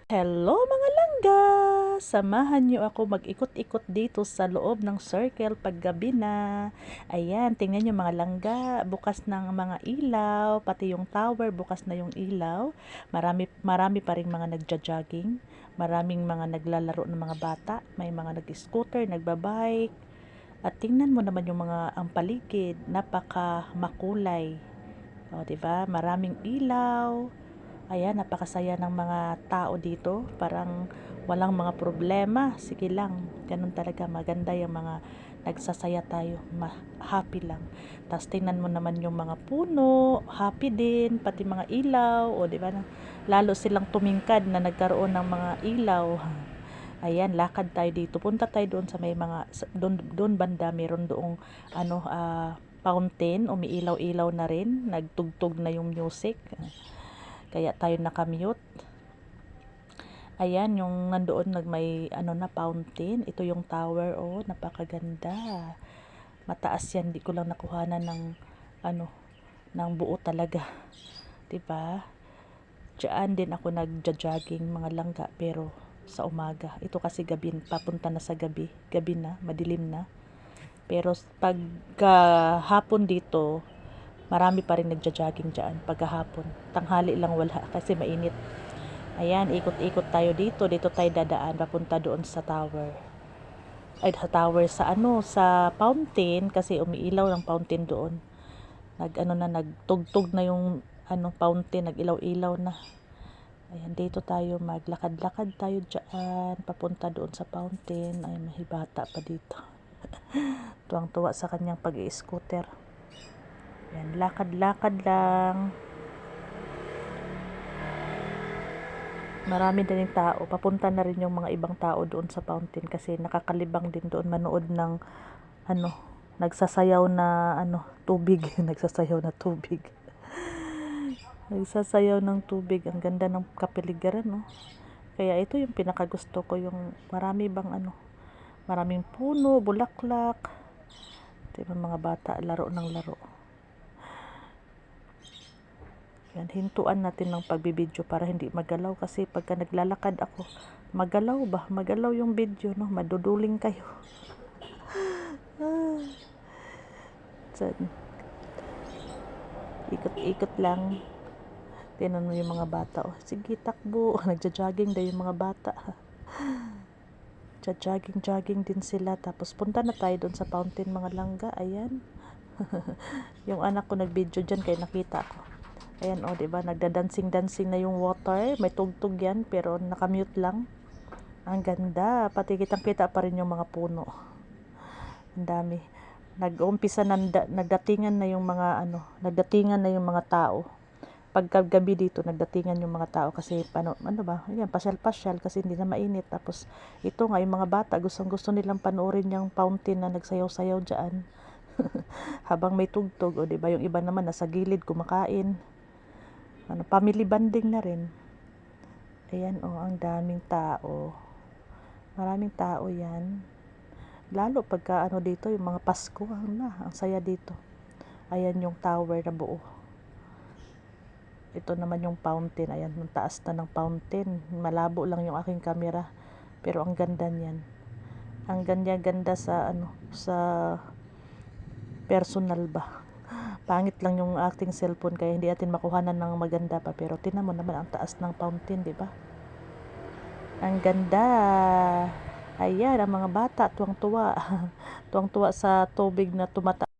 Hello mga langga! Samahan niyo ako mag-ikot-ikot dito sa loob ng circle paggabi na. Ayan, tingnan niyo mga langga, bukas ng mga ilaw, pati yung tower, bukas na yung ilaw. Marami pa rin mga nagja-jogging, maraming mga naglalaro ng mga bata, may mga nag-scooter, nagbabike. At tingnan mo naman yung mga ang paligid, napaka makulay. O, 'di ba? Maraming ilaw. Ayan, napakasaya ng mga tao dito. Parang walang mga problema. Sige lang. Ganun talaga. Maganda yung mga nagsasaya tayo. Happy lang. Tapos tingnan mo naman yung mga puno. Happy din. Pati mga ilaw. O, di ba? Lalo silang tumingkad na nagkaroon ng mga ilaw. Ayan, lakad tayo dito. Punta tayo doon sa may mga, doon banda, meron doong fountain. Umiilaw-ilaw na rin. Nagtugtog na yung music. Kaya tayo nakamute. Ayan, yung nandoon may na fountain. Ito yung tower, oh, napakaganda. Mataas yan, di ko lang nakuhanan ng ng buo talaga. 'Di ba? Diyan din ako nagja-jogging mga langga pero sa umaga. Ito kasi gabi, papunta na sa gabi. Gabi na, madilim na. Pero pag hapon dito, marami pa rin nagja-jogging dyan pagkahapon. Tanghali lang wala kasi mainit. Ayan, ikot-ikot tayo dito. Dito tayo dadaan papunta doon sa tower. Ay, sa tower sa sa fountain kasi umiilaw ng fountain doon. Nagtugtog na yung fountain, nagilaw-ilaw na. Ayan, dito tayo maglakad-lakad tayo diyan papunta doon sa fountain. Ay, may bata pa dito. Tuwang-tuwa sa kanyang pag-i-scooter. Ayan, lakad-lakad lang. Marami din yung tao. Papunta na rin yung mga ibang tao doon sa fountain kasi nakakalibang din doon manood ng nagsasayaw na tubig. Nagsasayaw na tubig. Nagsasayaw ng tubig. Ang ganda ng kapiligiran, no? Kaya ito yung pinakagusto ko, yung marami bang maraming puno, bulaklak. Ito yung mga bata, laro ng laro. Yan, hintuan natin ng pagbibideo para hindi magalaw kasi pagka naglalakad ako, magalaw yung video, no? Maduduling kayo. Ikot-ikot lang. Tingnan mo yung mga bata. Oh, sige, takbo. Nagja-jogging daw yung mga bata. Jogging din sila. Tapos punta na tayo doon sa fountain mga langga. Ayan. Yung anak ko nag-video dyan kaya nakita ko. Ayan, oh, diba? Nagda-dancing na yung water. May tugtog yan, pero nakamute lang. Ang ganda. Pati kitang-kita pa rin yung mga puno. Ang dami. Nag-uumpisa na, nagdatingan na yung mga tao. Pagkagabi dito, nagdatingan yung mga tao kasi yan, pasyal-pasyal kasi hindi na mainit. Tapos, ito nga, yung mga bata, gustong-gusto nilang panoorin yung fountain na nagsayaw-sayaw dyan. Habang may tugtog, o diba, yung iba naman nasa gilid kumakain. Family banding na rin. Ayan, oh, ang daming tao. Maraming tao yan. Lalo pagka dito, yung mga Pasko, ang saya dito. Ayan yung tower na buo. Ito naman yung fountain. Ayan, yung taas na ng fountain. Malabo lang yung aking camera. Pero ang ganda niyan. Ang ganda sa sa personal ba. Pangit lang yung ating cellphone kaya hindi natin makuhanan ng maganda pa. Pero tingnan mo naman ang taas ng fountain, di ba? Ang ganda. Ayan, ang mga bata tuwang-tuwa. Tuwang-tuwa sa tubig na tumataas.